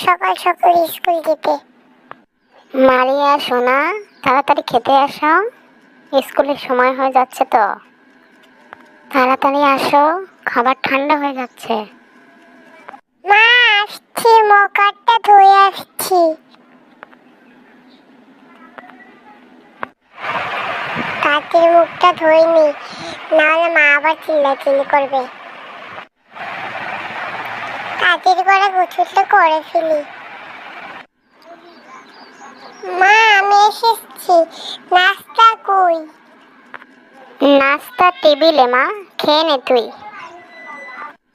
সকাল সকাল স্কুল যেতে। মারিয়া সোনা, তাড়াতাড়ি খেতে আসো, স্কুলের সময় হয়ে যাচ্ছে তো। তাড়াতাড়ি আসো, খাবার ঠান্ডা হয়ে যাচ্ছে। মা আসছি, মুখটা ধুয়ে আসছি। তাড়াতাড়ি মুখটা ধুয়ে নি, নাহলে মা আবার চিল্লাচিল্লি করবে। তাড়াতাড়ি করে গোসলটা করে ফেলি। মা আমি এসেছি, নাস্তা কই? নাস্তা টেবিলে মা, খেয়ে নে তুই।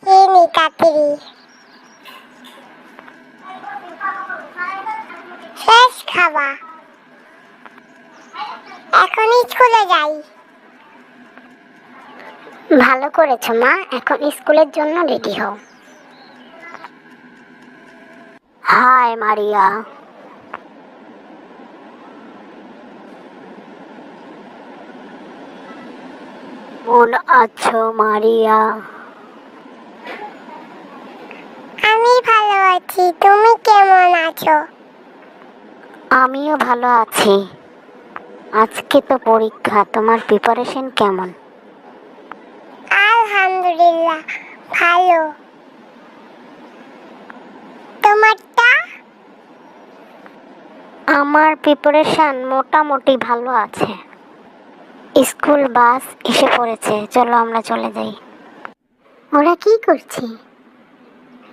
খেয়ে নি তাড়াতাড়ি। শেষ খাওয়া, এখন স্কুলে যাই। ভালো করেছো মা, এখন স্কুলের জন্য রেডি হও। Hi Maria. কেমন আছো মারিয়া? আমি ভালো আছি, তুমি কেমন আছো? আমিও ভালো আছি। আজকে তো পরীক্ষা, তোমার প্রিপারেশন কেমন? আলহামদুলিল্লাহ ভালো। তোমারটা? আমার প্রিপারেশন মোটামুটি ভালো আছে। স্কুল বাস এসে পড়েছে, চলো আমরা চলে যাই। ওরা কি করছে?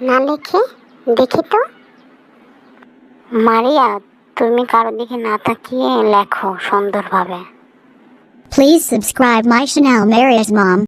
না লিখে দেখি তো। মারিয়া, তুমি কারো দিকে না তাকিয়ে লেখো সুন্দরভাবে। Please subscribe my channel Maria's Mom.